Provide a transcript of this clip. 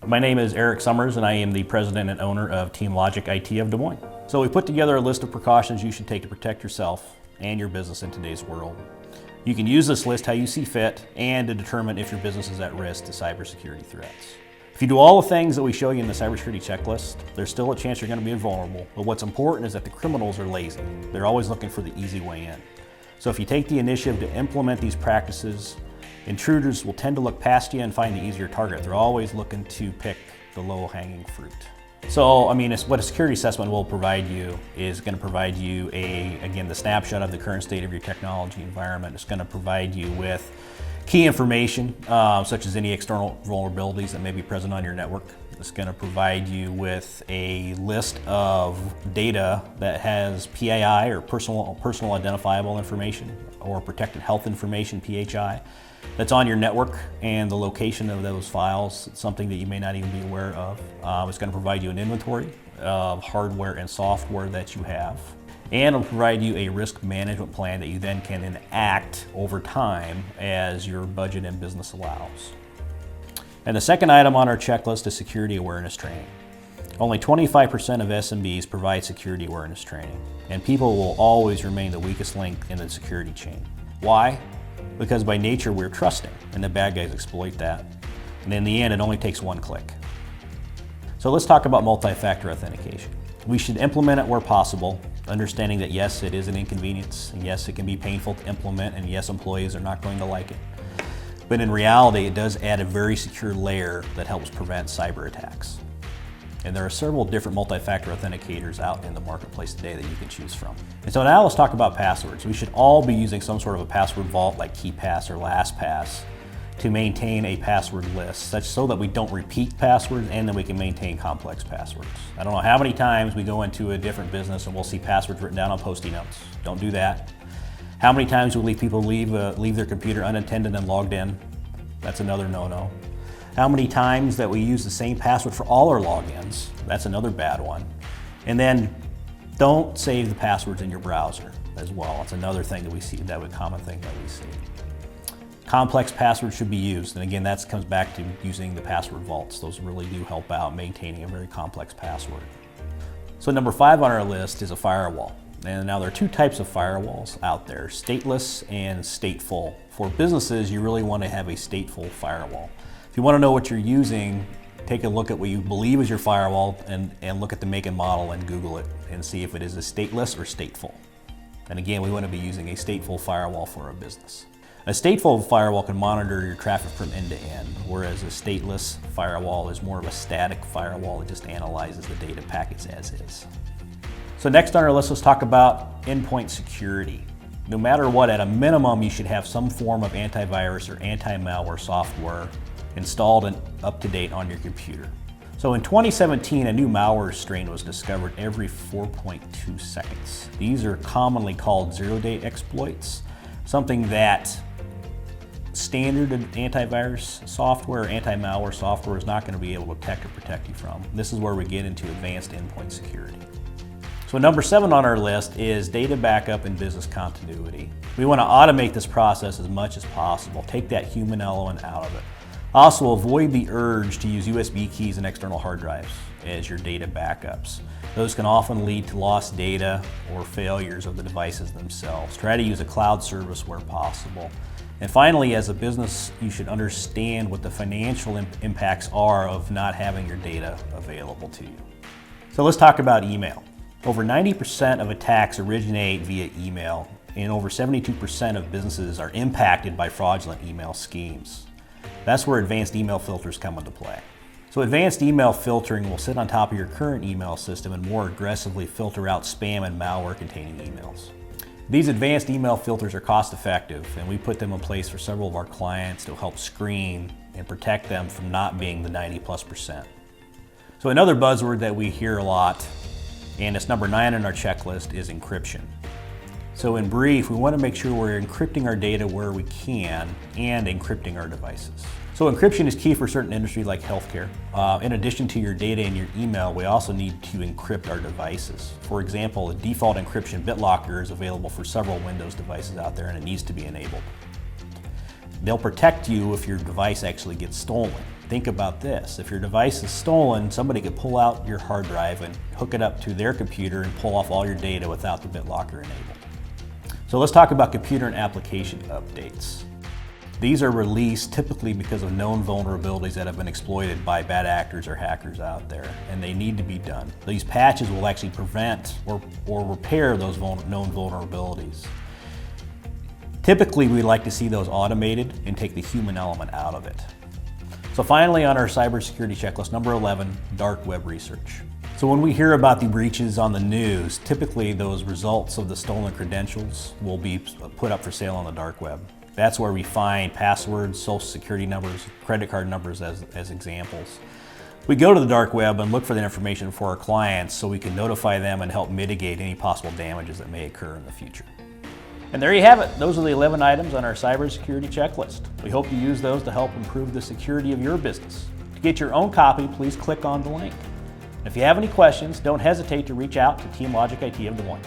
My name is Eric Summers and I am the president and owner of TeamLogic IT of Des Moines. So we put together a list of precautions you should take to protect yourself and your business in today's world. You can use this list how you see fit and to determine if your business is at risk to cybersecurity threats. If you do all the things that we show you in the cybersecurity checklist, there's still a chance you're going to be vulnerable. But what's important is that the criminals are lazy. They're always looking for the easy way in. So if you take the initiative to implement these practices, intruders will tend to look past you and find the easier target. They're always looking to pick the low-hanging fruit. So, what a security assessment will provide you is going to provide you the snapshot of the current state of your technology environment. It's going to provide you with key information, such as any external vulnerabilities that may be present on your network. It's going to provide you with a list of data that has PII, or personal identifiable information, or protected health information, PHI, that's on your network, and the location of those files, something that you may not even be aware of. It's going to provide you an inventory of hardware and software that you have, and it'll provide you a risk management plan that you then can enact over time as your budget and business allows. And the second item on our checklist is security awareness training. Only 25% of SMBs provide security awareness training, and people will always remain the weakest link in the security chain. Why? Because by nature we're trusting, and the bad guys exploit that. And in the end, it only takes one click. So let's talk about multi-factor authentication. We should implement it where possible, understanding that yes, it is an inconvenience, and yes, it can be painful to implement, and yes, employees are not going to like it. But in reality, it does add a very secure layer that helps prevent cyber attacks. And there are several different multi-factor authenticators out in the marketplace today that you can choose from. And so now let's talk about passwords. We should all be using some sort of a password vault like KeePass or LastPass to maintain a password list, such so that we don't repeat passwords and that we can maintain complex passwords. I don't know how many times we go into a different business and we'll see passwords written down on Post-it notes. Don't do that. How many times do we leave people leave their computer unattended and logged in? That's another no-no. How many times that we use the same password for all our logins? That's another bad one. And then don't save the passwords in your browser as well. It's another thing that we see, common thing that we see. Complex passwords should be used, and again, that comes back to using the password vaults. Those really do help out maintaining a very complex password. So number 5 on our list is a firewall. And now there are 2 types of firewalls out there, stateless and stateful. For businesses, you really want to have a stateful firewall. If you want to know what you're using, take a look at what you believe is your firewall and look at the make and model and Google it and see if it is a stateless or stateful. And again, we want to be using a stateful firewall for our business. A stateful firewall can monitor your traffic from end to end, whereas a stateless firewall is more of a static firewall that just analyzes the data packets as is. So next on our list, let's talk about endpoint security. No matter what, at a minimum, you should have some form of antivirus or anti-malware software installed and up to date on your computer. So in 2017, a new malware strain was discovered every 4.2 seconds. These are commonly called zero-day exploits, something that standard antivirus software or anti-malware software is not going to be able to detect or protect you from. This is where we get into advanced endpoint security. So number 7 on our list is data backup and business continuity. We want to automate this process as much as possible, take that human element out of it. Also, avoid the urge to use USB keys and external hard drives as your data backups. Those can often lead to lost data or failures of the devices themselves. Try to use a cloud service where possible. And finally, as a business, you should understand what the financial impacts are of not having your data available to you. So let's talk about email. Over 90% of attacks originate via email, and over 72% of businesses are impacted by fraudulent email schemes. That's where advanced email filters come into play. So advanced email filtering will sit on top of your current email system and more aggressively filter out spam and malware containing emails. These advanced email filters are cost effective, and we put them in place for several of our clients to help screen and protect them from not being the 90+%. So another buzzword that we hear a lot, and it's number 9 on our checklist, is encryption. So in brief, we want to make sure we're encrypting our data where we can and encrypting our devices. So encryption is key for certain industries like healthcare. In addition to your data and your email, we also need to encrypt our devices. For example, a default encryption BitLocker is available for several Windows devices out there, and it needs to be enabled. They'll protect you if your device actually gets stolen. Think about this. If your device is stolen, somebody could pull out your hard drive and hook it up to their computer and pull off all your data without the BitLocker enabled. So let's talk about computer and application updates. These are released typically because of known vulnerabilities that have been exploited by bad actors or hackers out there, and they need to be done. These patches will actually prevent or repair those known vulnerabilities. Typically, we like to see those automated and take the human element out of it. So finally, on our cybersecurity checklist, number 11, dark web research. So when we hear about the breaches on the news, typically those results of the stolen credentials will be put up for sale on the dark web. That's where we find passwords, social security numbers, credit card numbers as examples. We go to the dark web and look for that information for our clients so we can notify them and help mitigate any possible damages that may occur in the future. And there you have it. Those are the 11 items on our cybersecurity checklist. We hope you use those to help improve the security of your business. To get your own copy, please click on the link. If you have any questions, don't hesitate to reach out to TeamLogic IT of Des Moines.